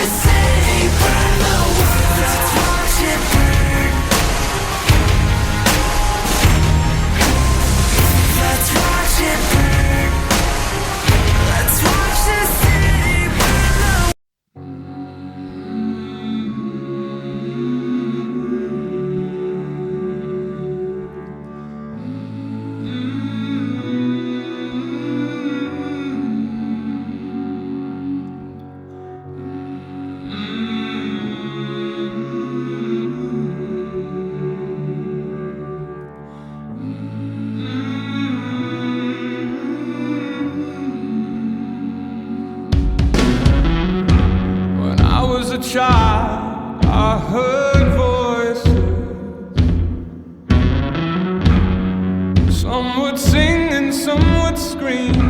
city burn, the world, let's watch it burn. Let's watch it burn. Let's watch the city burn. When I was a child, I heard voices. Some would sing and some would scream.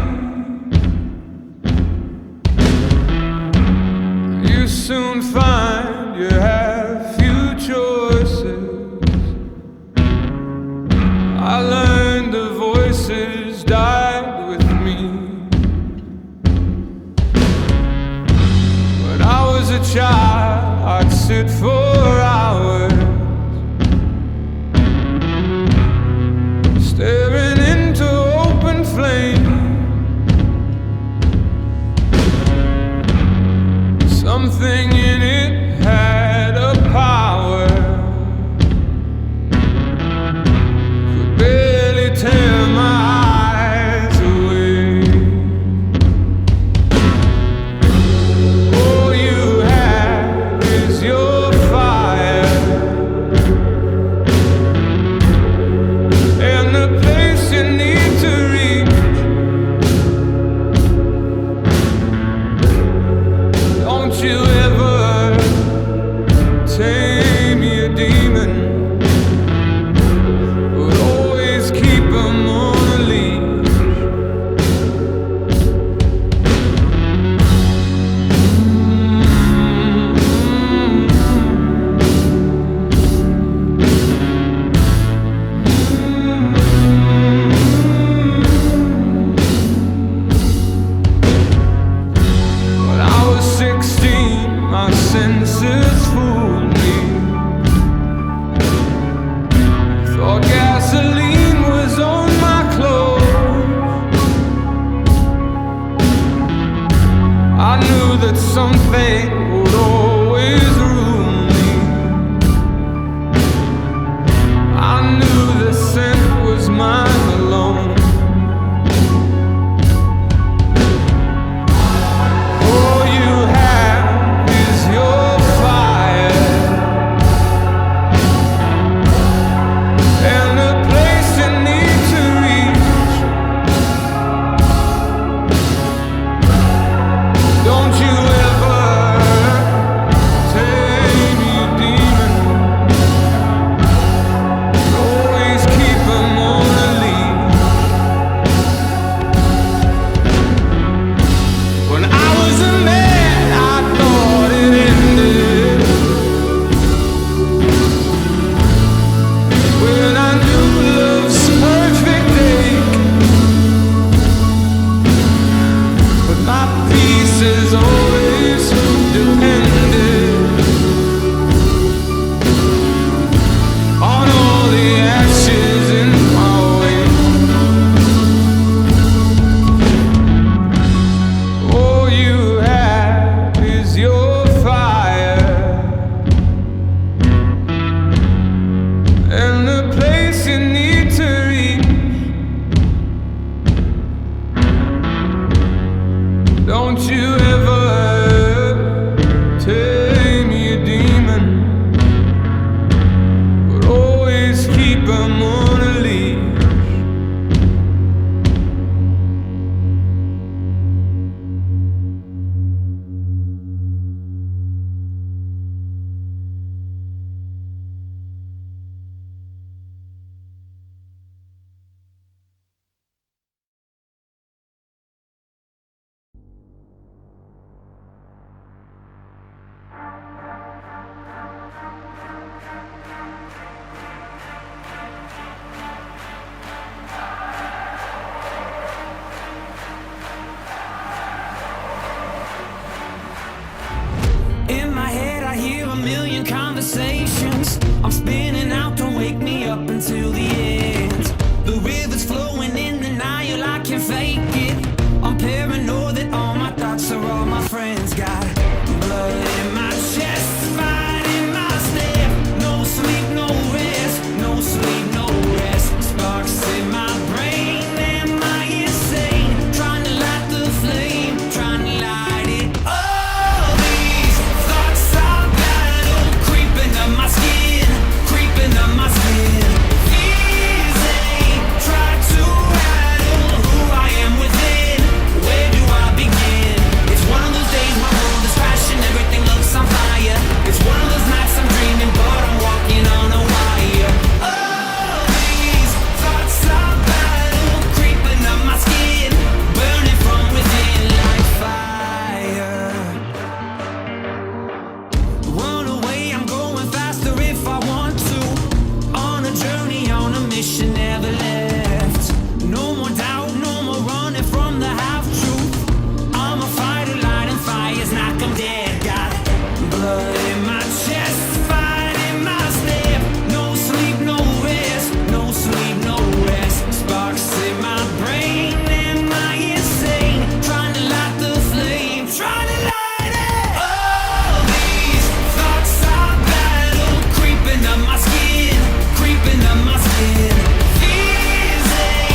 You soon find you have few choices. I learned the voices died with me. When I was a child, I'd sit for hours staring into open flame. Something in it had a power, could barely tear my eyes away. All you have is your fire, and the place you need to reach. Don't you ever a million conversations. I'm spinning out, don't wake me up until the end. The river's flowing in denial, I can't fake it. I'm paranoid that all my thoughts are all my friends. Got blood in my chest, fight in my step. No sleep, no rest, no sleep, no rest. Sparks in my brain, am I insane? Trying to light the flame, trying to light it. All these thoughts are battle, creeping up my skin, creeping up my skin. Fears they try to rattle who I am within. Where do I begin? It's one of those days my world is crashing, everything looks on fire. It's one of those nights I'm dreaming, but I'm walking on a wire. All these thoughts are battle, creeping up my skin, burning from within like fire. Run away, I'm going faster if I want to. On a journey, on a mission, never left. No more doubt, no more running from the half-truth. I'm a fighter, lighting fires, knock 'em dead. Got blood in my chest, fight in my step. No sleep, no rest, no sleep, no rest. Sparks in my brain, am I insane? Trying to light the flame, trying to light it. All these thoughts are battle, creeping up my skin, creeping up my skin. Fears they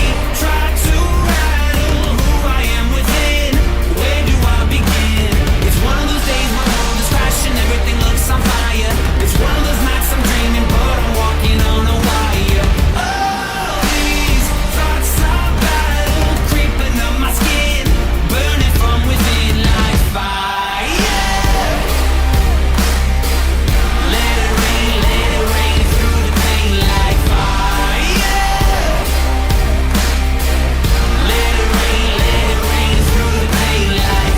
try to rattle who I am within. Where do I begin? It's one of those days my world is crashing, everything looks on fire. It's one of those nights I'm dreaming, but I'm walking on a wire. All these thoughts are battle, creeping up my skin, burning from within like fire. Let it rain through the pain like fire. Let it rain through the pain like.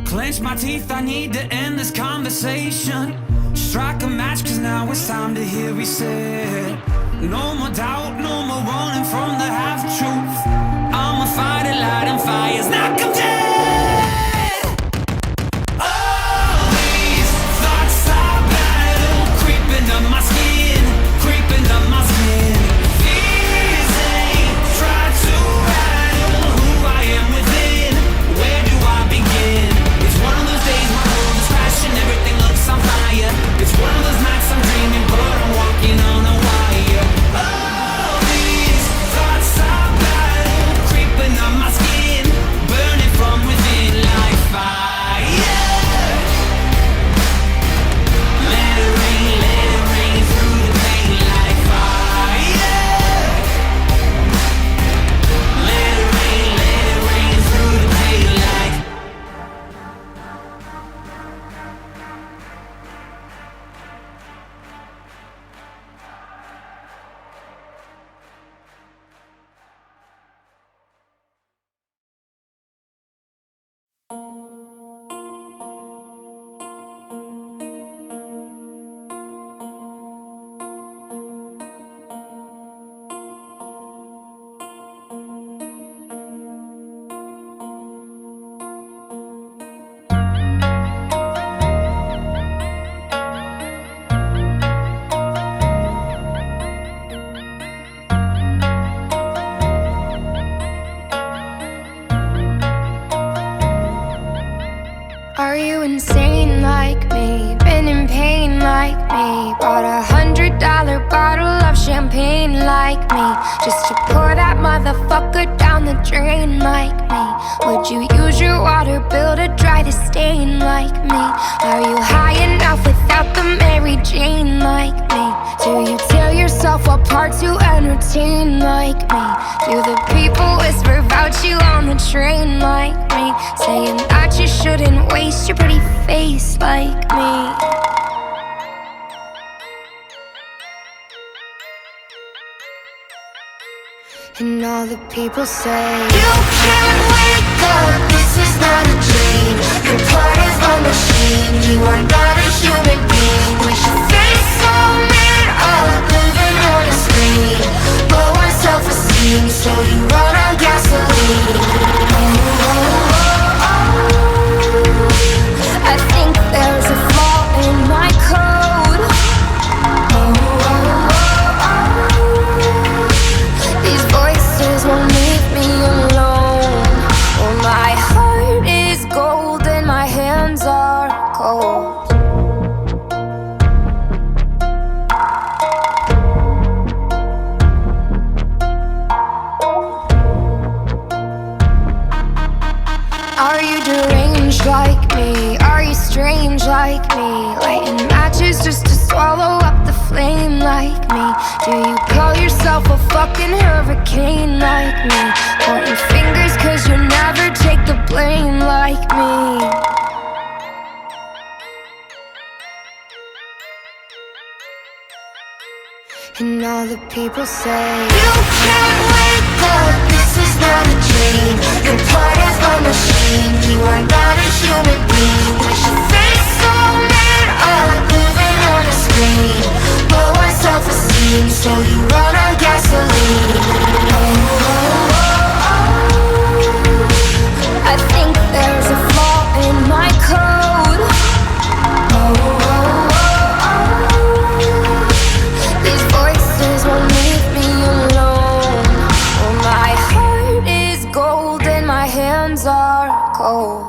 Clench my teeth, I need to end this conversation. Strike a match, cause now it's time to hear reset. No more doubt, no more running from the half-truth. I'm a fighter, lighting fires, knock 'em dead. All these thoughts are battle, creeping up my skin, creeping up my skin. Fears they try to rattle who I am within. Where do I begin? It's one of those days my world is crashing, everything looks on fire. It's one of those nights I'm dreaming, but I'm walking on a wire. All these thoughts are battle, creeping up my skin, burning from within like fire. Let it rain through the pain like fire. Let it rain through the pain like. Are you insane like me? Been in pain like me? Bought $100 bottle of champagne like me, just to pour that motherfucker down the drain like me? Would you use your water bill to dry the stain like me? Are you high enough without the Mary Jane like me? Do you tear yourself apart to entertain like me? Do the people whisper about you on the train like me, saying that you shouldn't waste your pretty face like me? And all the people say, you can't wake up, this is not a dream. You're part of a machine, you are not a human being. We should face so mad up, living on a screen, blow ourselves self-esteem, so you run on gasoline. I think there's a flaw in my code. These voices won't leave me alone. Oh, my heart is gold and my hands are cold. Are you deranged like me? Are you strange like me? Lighting matches just to swallow up the flame like me? Do you call yourself a fucking hurricane like me? Pointing fingers cause you never take the blame like me. And all the people say, you can't wake up, this is not a dream. You're part of a machine, you are not a human being. With your face so mad up, living on a screen. Low on self-esteem, so you run on gasoline. I think there's a flaw in my code. These voices won't leave me alone. Oh, my heart is gold and my hands are cold.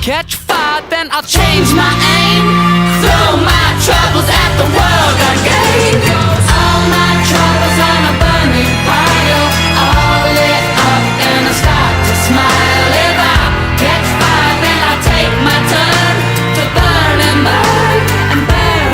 Catch fire, then I'll change my aim. Throw my troubles at the world again. All my troubles on a burning pile. All lit up and I start to smile. If I catch fire, then I'll take my turn to burn and burn and burn.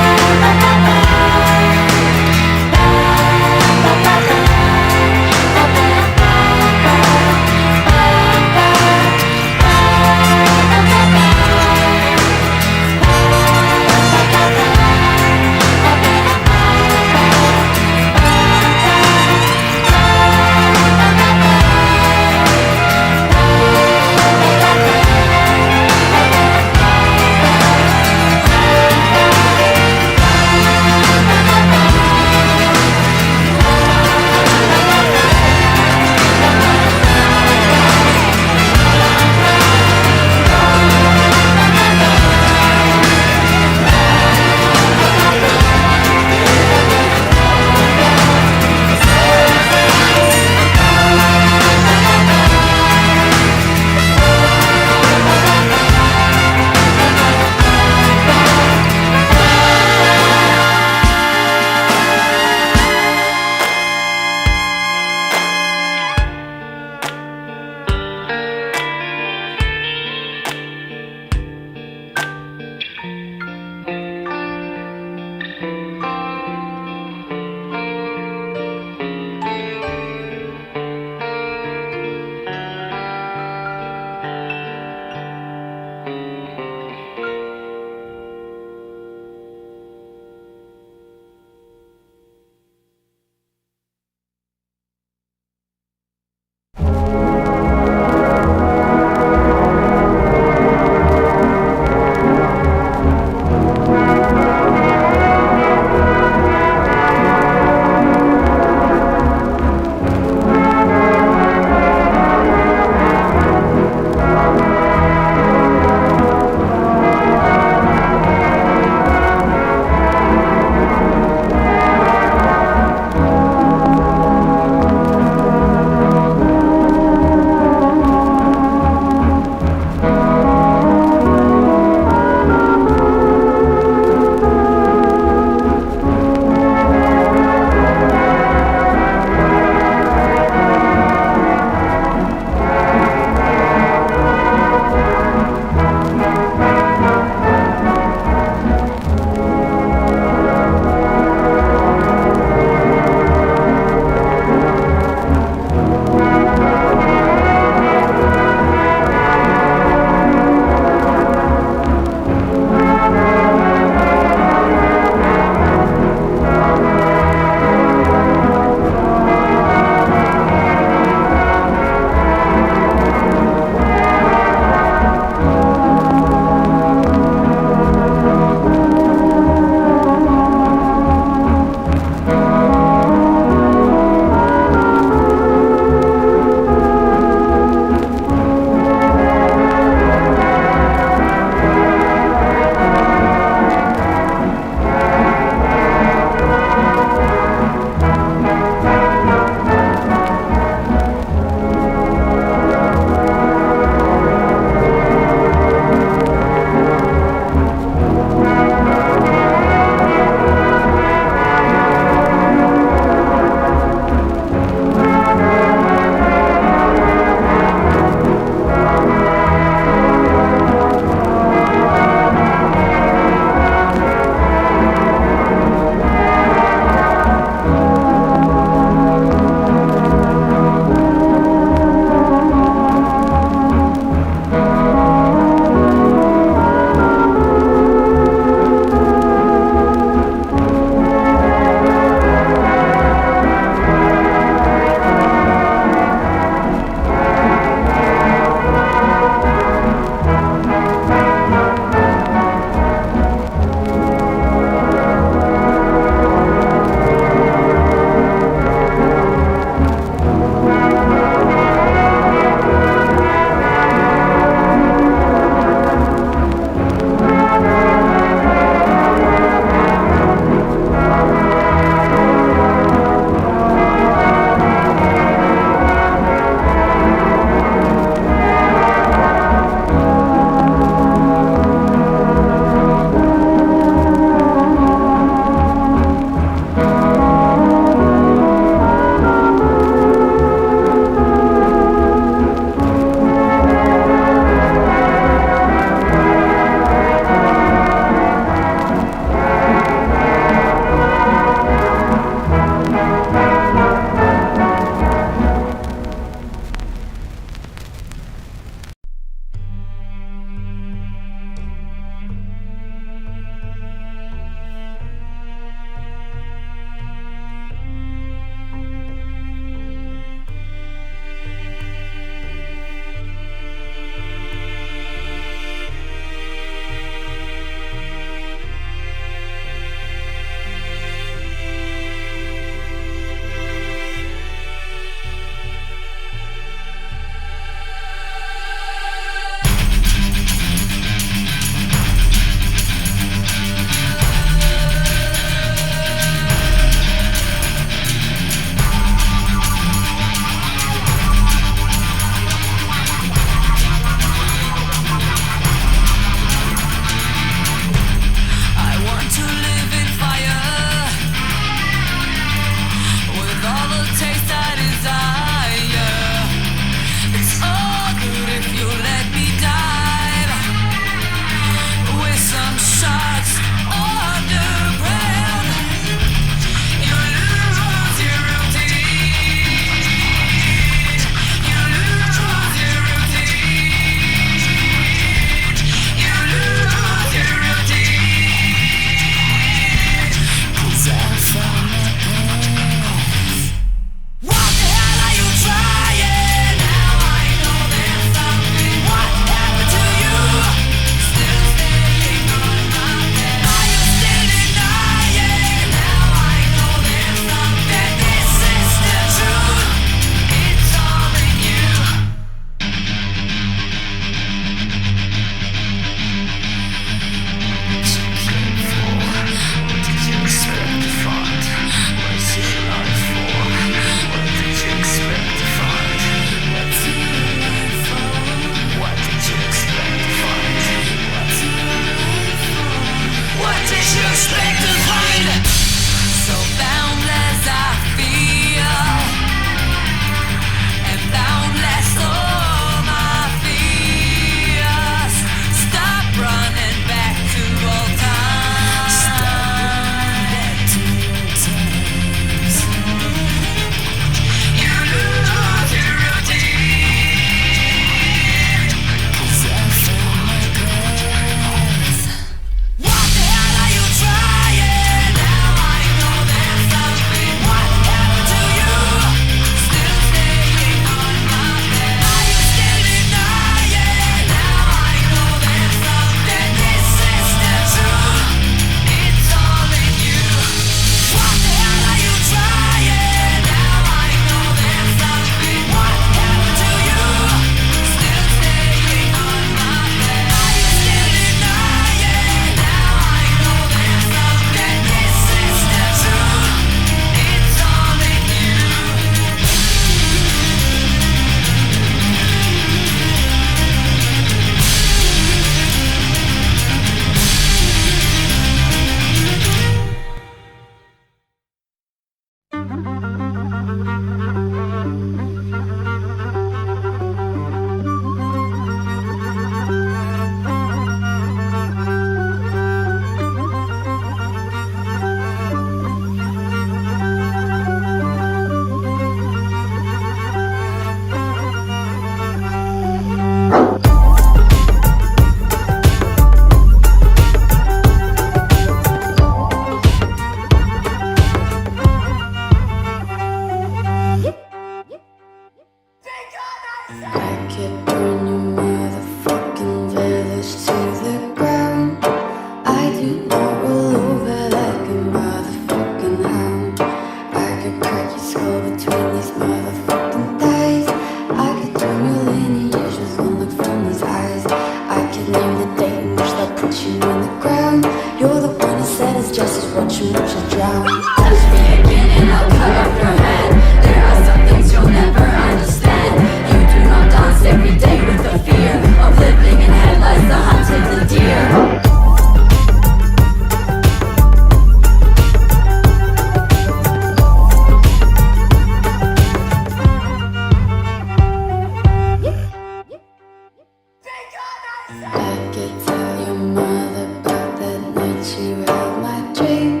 I could tell your mother about that night you held my dream.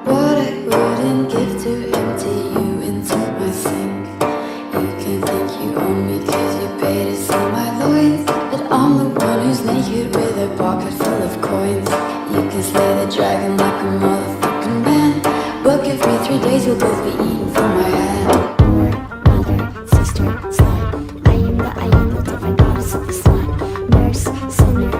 What I wouldn't give to empty you into my sink. You can think you own me cause you pay to see my loins, but I'm the one who's naked with a pocket full of coins. You can slay the dragon like a motherfucking man, but give me 3 days, you'll both be eaten from my hand. Mother, sister, slut. I am the divine goddess of the sun. Nurse, sinner,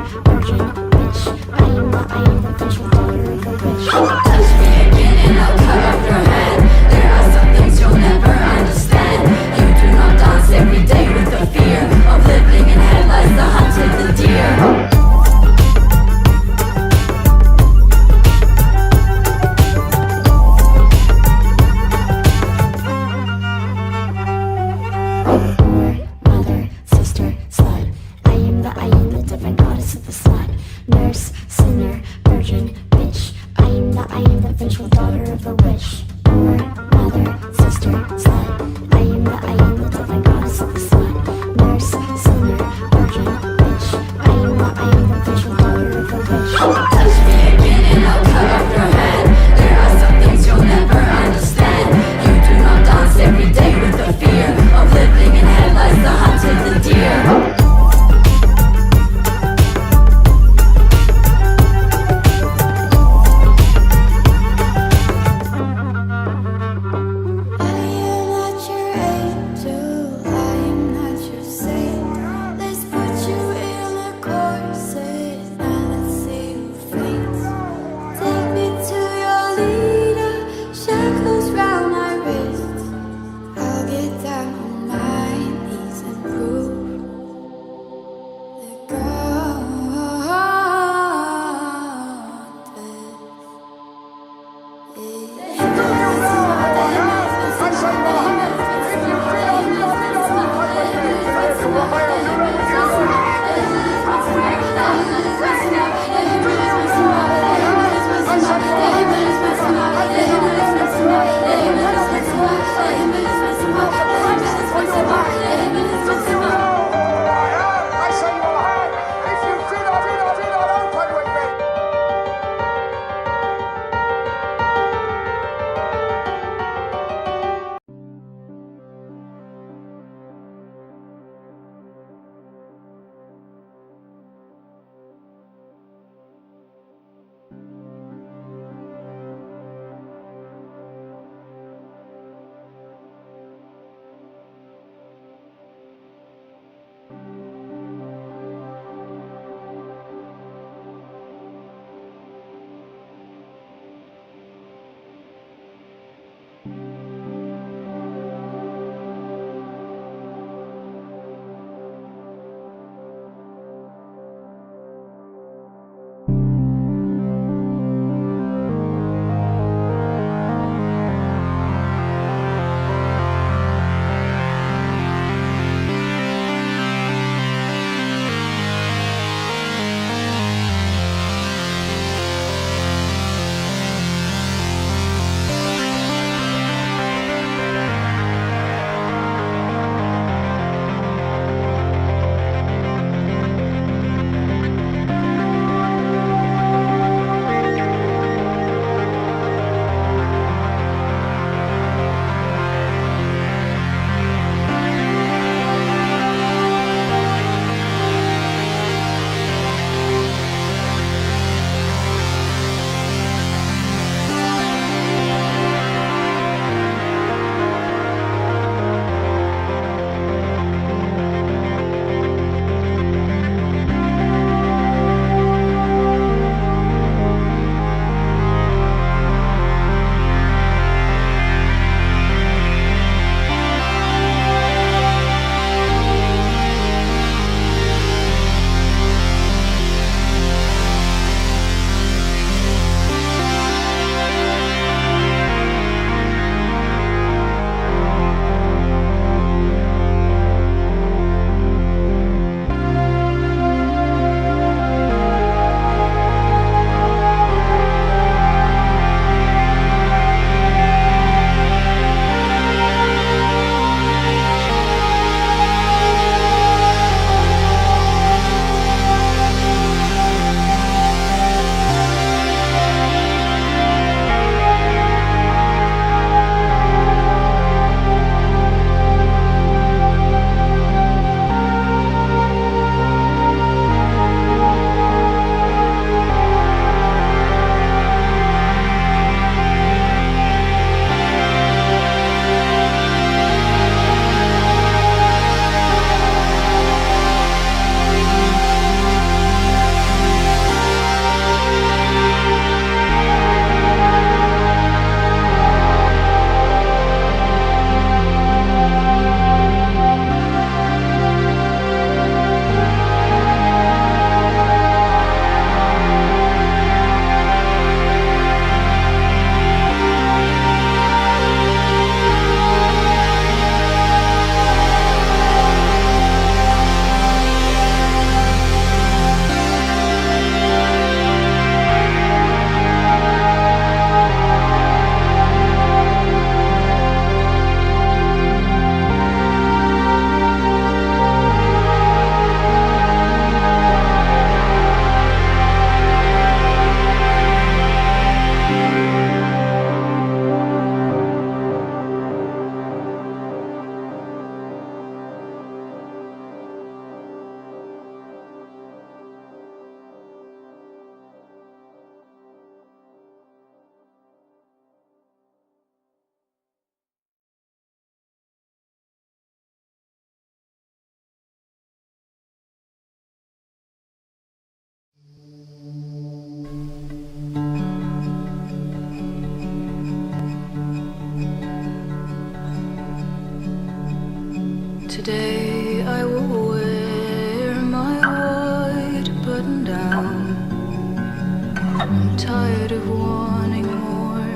habit of wanting more.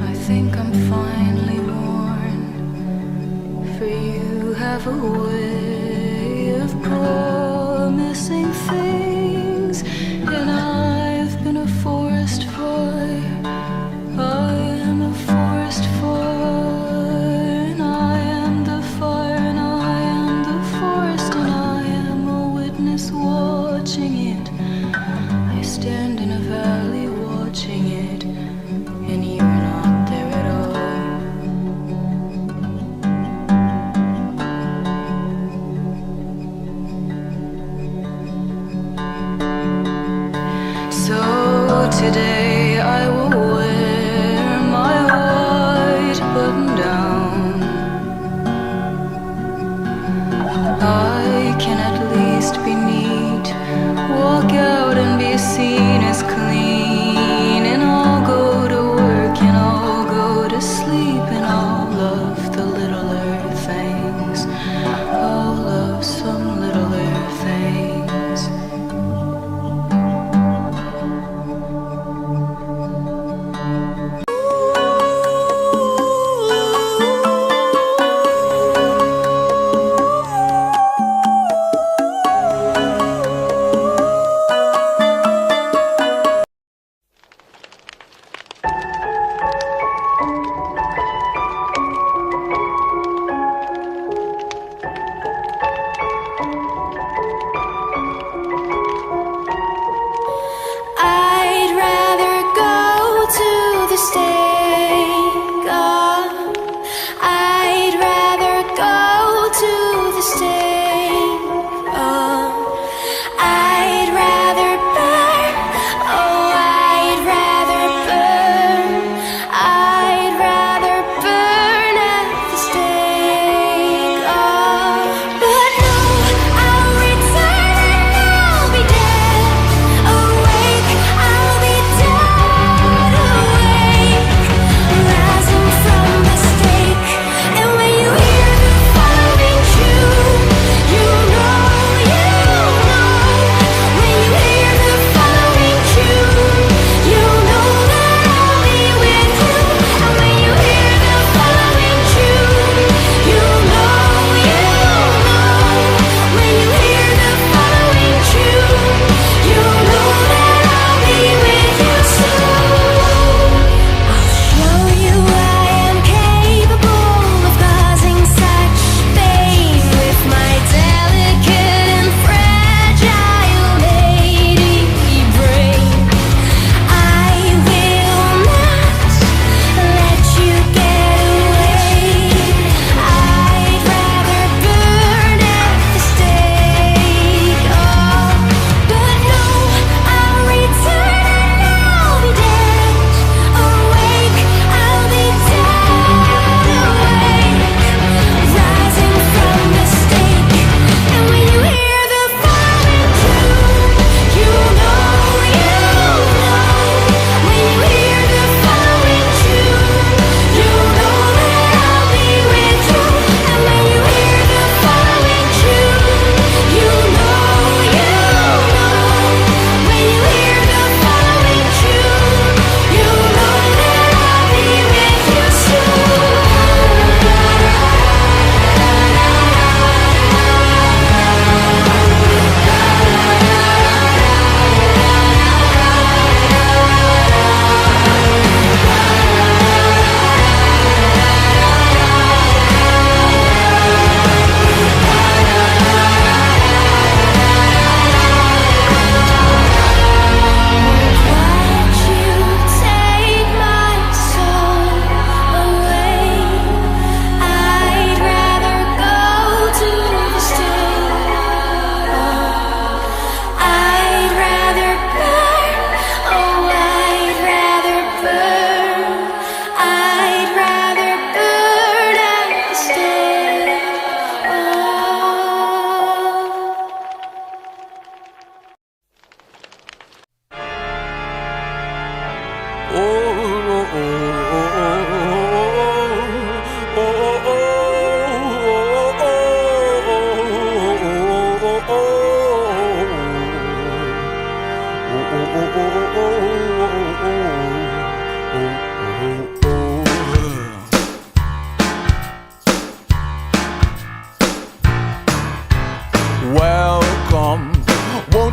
I think I'm finally worn, for you have a way of promising things, and I've been a forest fire. I am a forest fire, and I am the fire, and I am the forest, and I am a witness watching it. I stand in a valley watching it, and you're not there at all. So today I will wear my white button down. I can at least be neat, walk out and be seen as clean, and I'll go to work and I'll go to sleep, and I'll love the littler things. I'll love some littler things. I'd rather go to the stake. I'd rather go to the stake. I'd rather burn. Oh, I'd rather burn. I'd rather burn at the stake. But no, I'll return and I'll be dead. Awake, I'll be dead awake.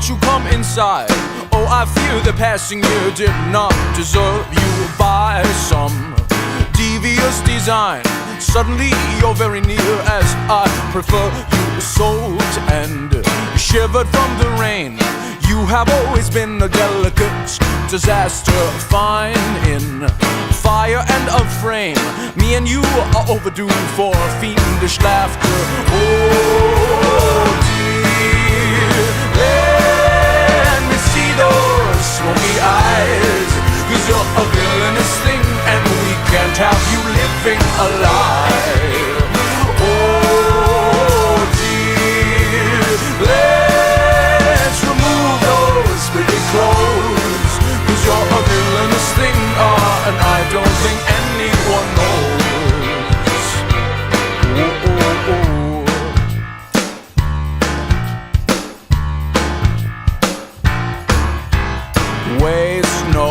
won't you come inside? Oh, I fear the passing year did not deserve you by some devious design. Suddenly you're very near as I prefer you soaked and shivered from the rain. You have always been a delicate disaster, fine in fire and a frame. Me and you are overdue for fiendish laughter. Oh dear, let me see those smoky eyes, 'cause you're a villainous thing and we can't have you living alive. Oh dear, let's remove those pretty clothes, 'cause you're a villainous thing, and I don't think anyone knows. Oh, oh, oh. Waste no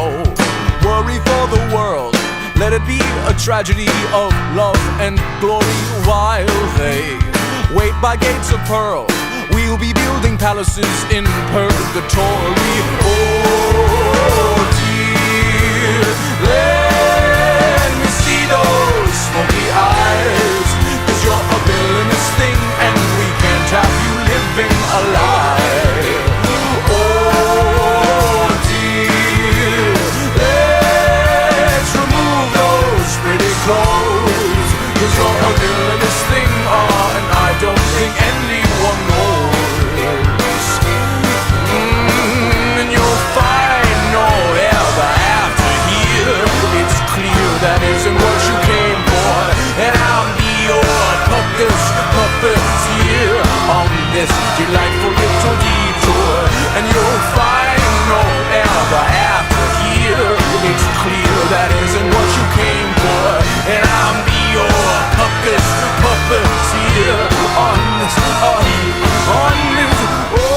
worry for the world. Let it be a tragedy of love and glory while they wait by gates of pearl. We'll be building palaces in purgatory. Oh dear, let me see those smoky eyes, 'cause you're a villainous thing and we can't have you living alive. Oh dear, let's remove those pretty clothes, 'cause you're a villainous thing, and I don't think anyone knows. And you'll find no ever after here. It's clear that isn't what you came for, and I'll be your puppeteer on this delightful little detour. And you'll find no ever after here. It's clear that isn't what you came for, and I'll be your puppeteer on this, on this. Oh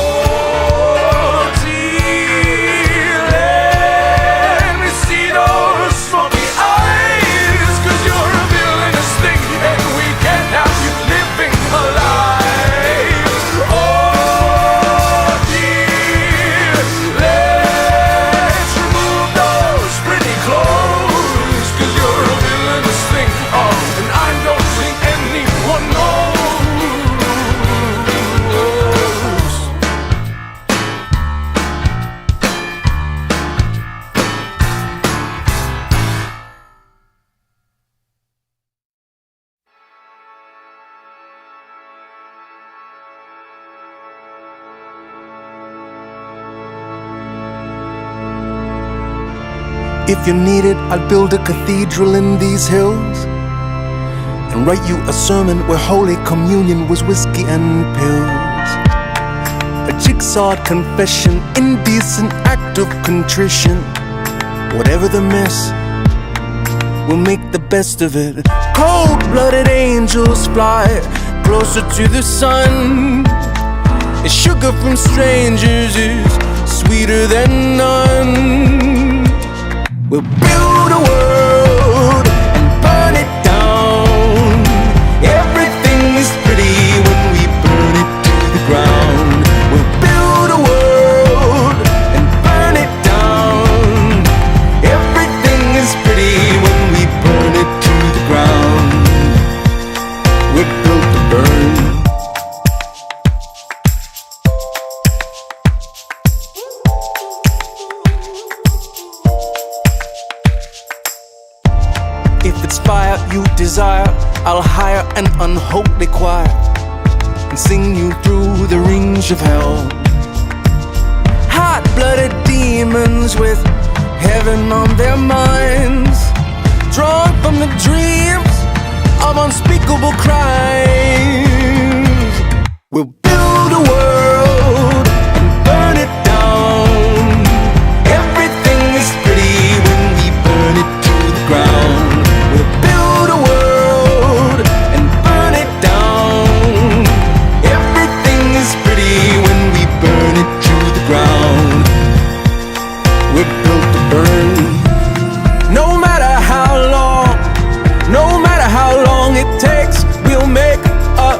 dear, let me see those smoky eyes, 'cause you're a villainous thing and we can't have you living alive. Oh dear, let's remove those pretty clothes, 'cause you're a villainous thing, and I don't think anyone knows. If you need it, I'll build a cathedral in these hills and write you a sermon where Holy Communion was whiskey and pills. A jigsawed confession, indecent act of contrition. Whatever the mess, we'll make the best of it. Cold-blooded angels fly closer to the sun. And sugar from strangers is sweeter than none. We'll build a world and burn it down. Everything is pretty when we burn it to the ground. We'll build a world and burn it down. Everything is pretty when we burn it to the ground. We're built to burn. If it's fire you desire, I'll hire an unholy choir and sing you through the rings of hell. Hot-blooded demons with heaven on their minds, drawn from the dreams of unspeakable crimes. We'll build a world and burn it down. Everything is pretty when we burn it to the ground. We'll build a world and burn it down. Everything is pretty when we burn it to the ground. We're built to burn. No matter how long it takes, we'll make a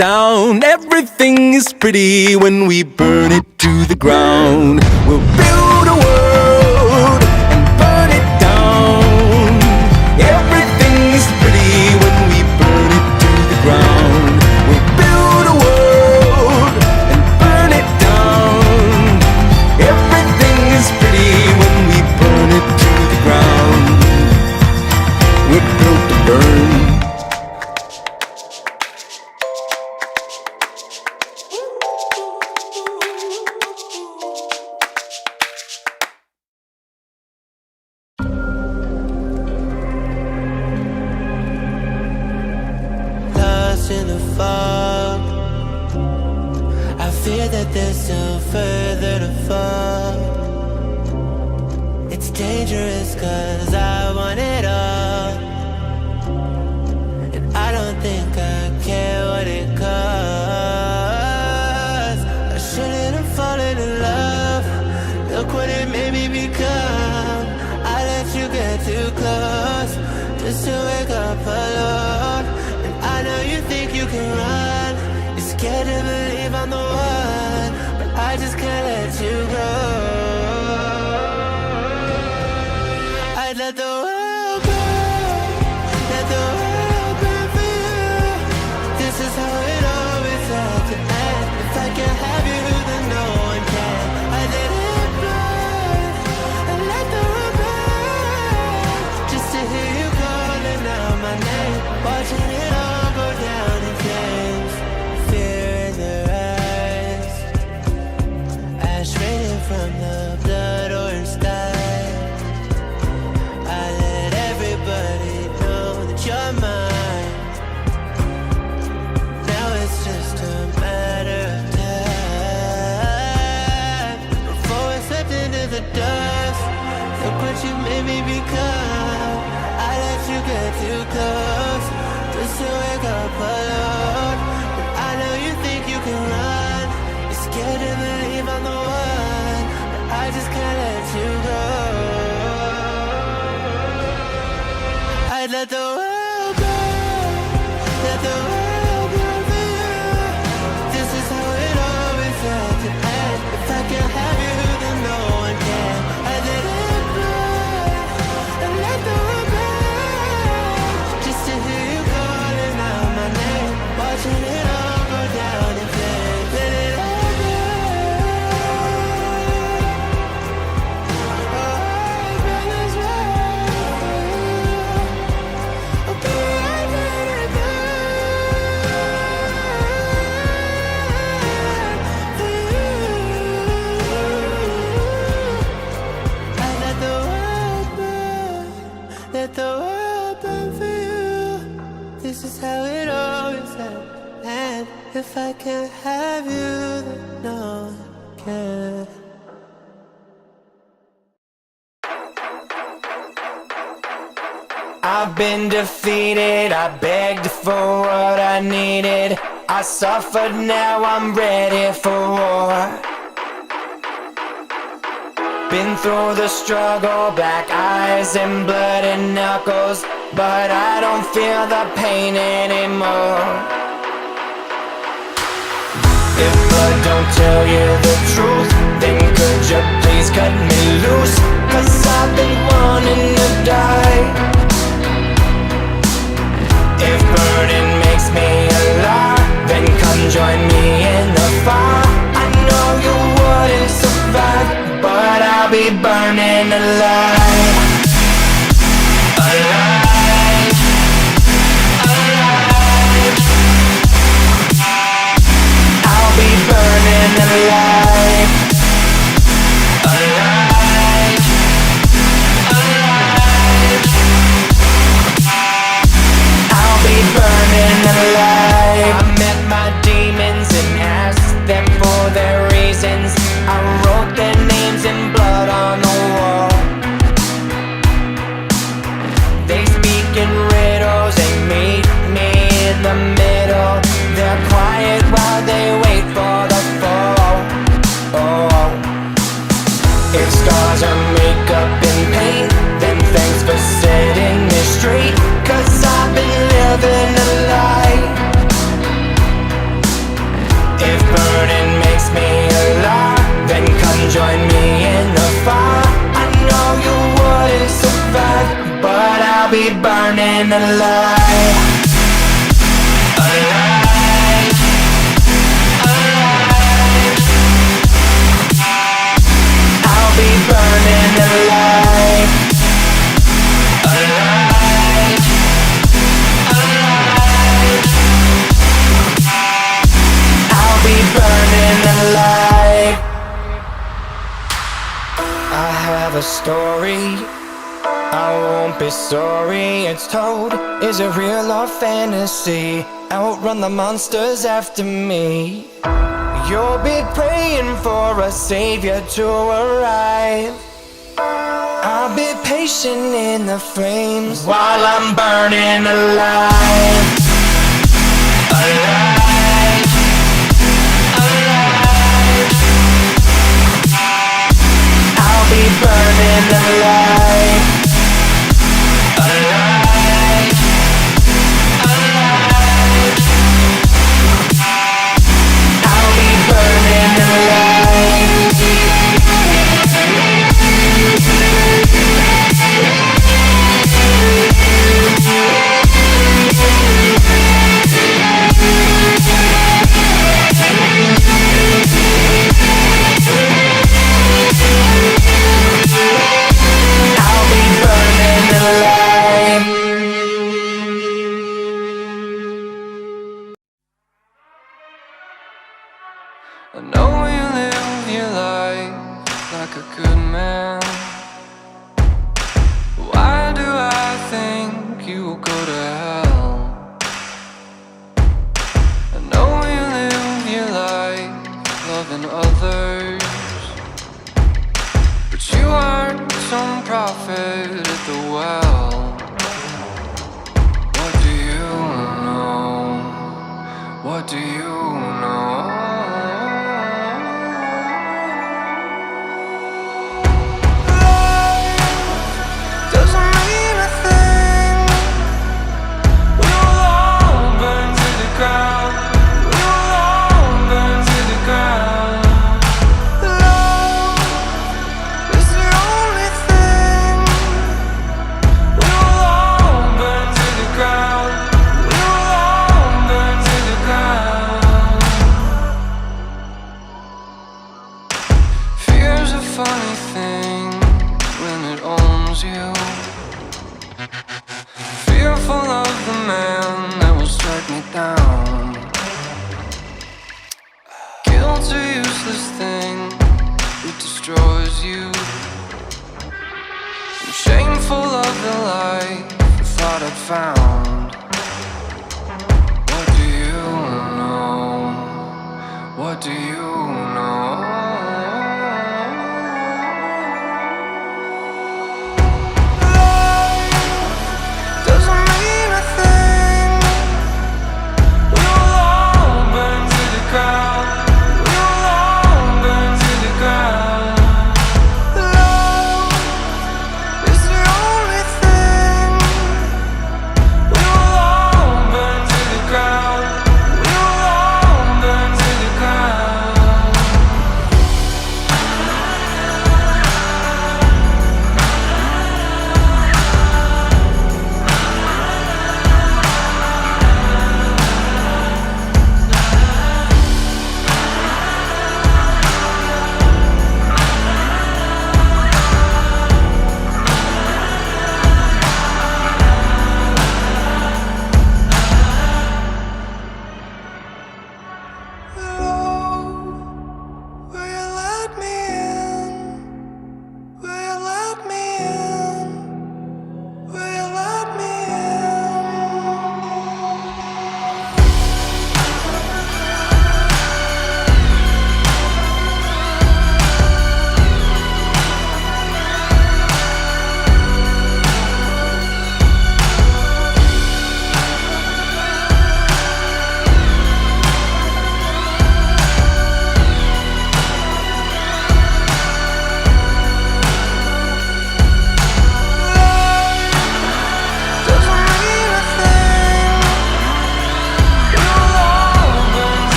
down. Everything is pretty when we burn it to the ground. We'll build a world and burn it down. Everything is pretty when we burn it to the ground. We'll build a world and burn it down. Everything is pretty when we burn it to the ground. We're built to burn. Lost in the fog, I fear that there's still further to fall. It's dangerous cause I want it all, and I don't think I care what it costs. I shouldn't have fallen in love. Look what it made me become. I let you get too close just to wake up alone. And I know you think you can run. You're scared to believe I'm the one, but I just can't let you go. I'd let the world burn, let the world burn for you. This is how it always had to end. If I can't have you, then no one can. I let it burn, and let the world burn, just to hear you calling out my name, watching it all go down in flames. Fear in their eyes, ash raining from the blood orange sky. I let everybody know that you're mine. Now it's just a matter of time before I slipped into the dust. Look what you made me become. I let you get too close just to wake up alone. But I know you think you can run. You're scared to believe I'm the one, but I just can't let you go. I'd let the world burn, let the world burn for you. This is how it always had to end. If I can't have you, then no one can. I'd let it burn, and let the world burn, just to hear you calling out my name, watching it all go down in flames. Let it all burn. Oh, burn this world for you. I'll be right there to burn for you. I let the world burn, let the world burn for you. This is how it always ends. And if I can't have you, then no one can. I've been defeated, I begged for what I needed. I suffered, now I'm ready for war. Been through the struggle, black eyes and bloody knuckles, but I don't feel the pain anymore. If blood don't tell you the truth, then could you please cut me loose? Cause I've been wanting to die. If burning makes me alive, then come join me in the fire. I know you wouldn't survive, but I'll be burning alive. Alive, alive. I'll be burning alive. Alive, alive. I'll be burning have a story, I won't be sorry. It's told, is it real or fantasy? Outrun the monsters after me. You'll be praying for a savior to arrive. I'll be patient in the flames while I'm burning alive. Alive, alive. I'll be burning alive. Alive, alive. I'll be burning alive. I'll be burning alive. I know you live your life like a good man. Why do I think you will go to hell? I know you live your life loving others, but you aren't some prophet at the well. What do you know? What do you know? Doesn't mean a thing. We'll all burn to the ground. We'll all burn to the ground. Love is the only thing. We'll all burn to the ground. We'll all burn to the ground. Fear's a funny thing when it owns you. Fearful of the man that will strike me down. Guilt's a useless thing, it destroys you. I'm shameful of the life I thought I'd found. What do you know? What do you know? Doesn't mean a thing. We'll all burn to the ground. We'll all burn to the ground. Love is the only thing. We'll all burn to the ground. We'll all burn to the ground.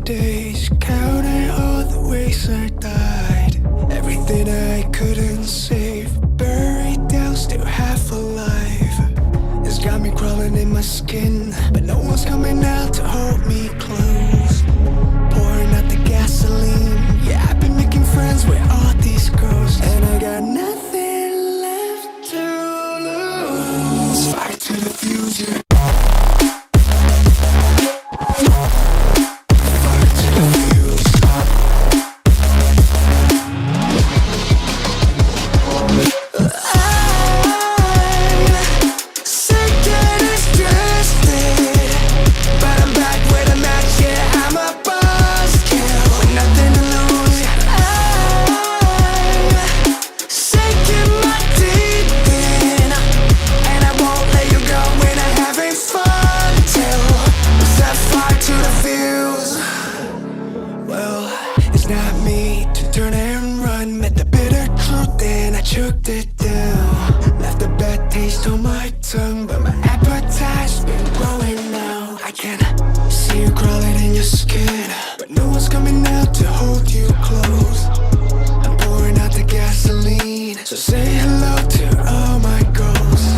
days, counting all the ways I died. Everything I couldn't save, buried down, still half alive. It's got me crawling in my skin, but no one's coming out to hold me close. Pouring out the gasoline, yeah, I've been making friends with all these ghosts, and I got nothing left to lose. Fight to the future. Choked it down, left a bad taste on my tongue, but my appetite's been growing now. I can see you crawling in your skin, but no one's coming out to hold you close. I'm pouring out the gasoline, so say hello to all my ghosts.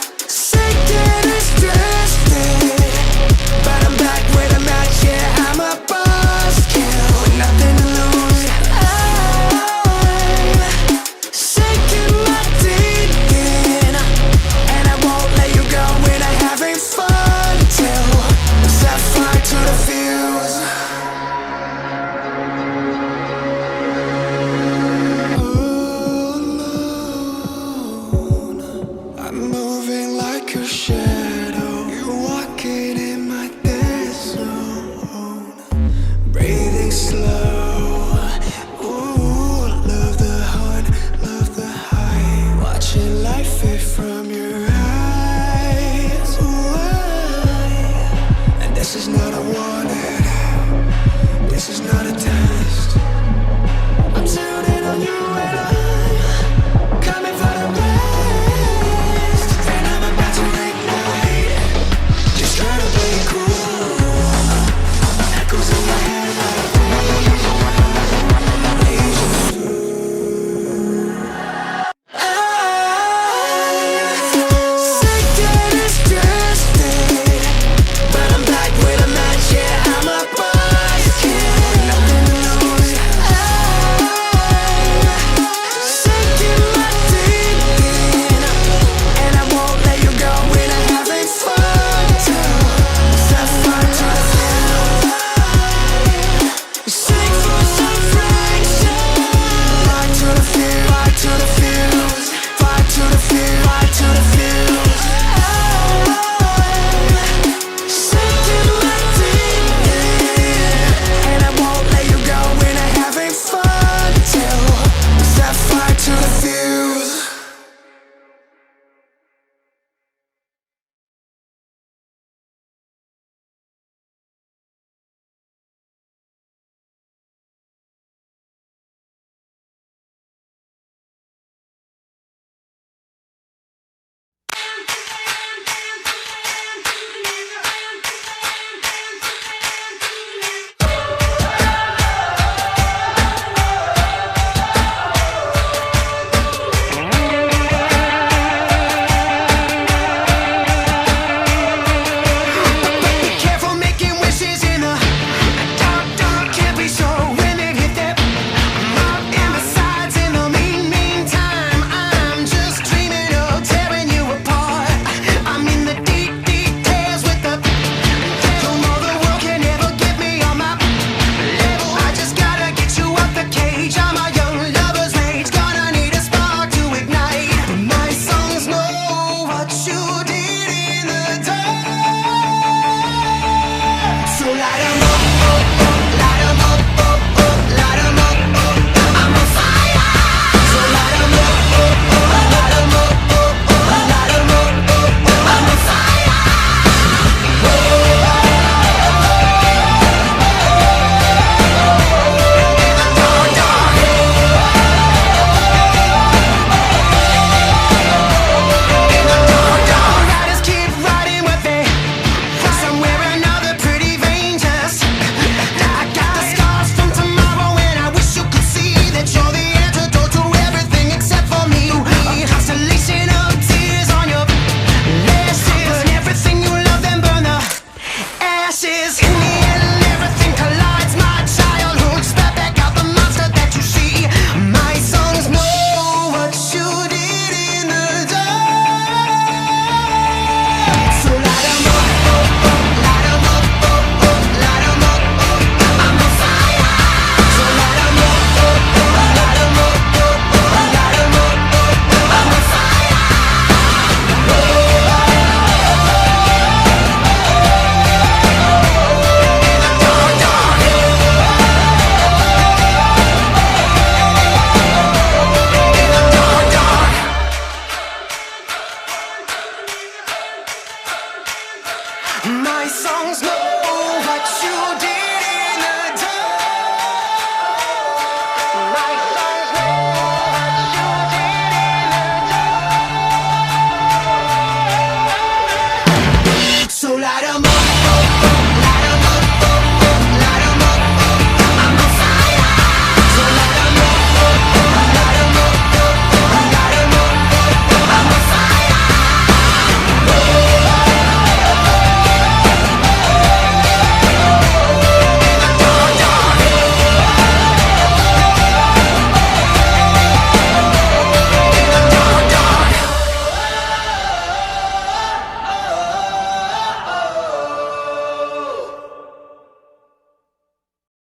I'm sick and distracted, but I'm back with a match, yeah, I'm a nothing to lose. I'm sinking my teeth in, and I won't let you go when I'm having fun till we set fire to the fuse. Alone, I'm moving like a shadow. You're walking in my dead zone, breathing slow. Ooh, love the hunt, love the high. Watching life fade from your eyes. Ooh, and this is not a warning. My songs know what you did in the dark. My songs know what you did in the dark. So light 'em up.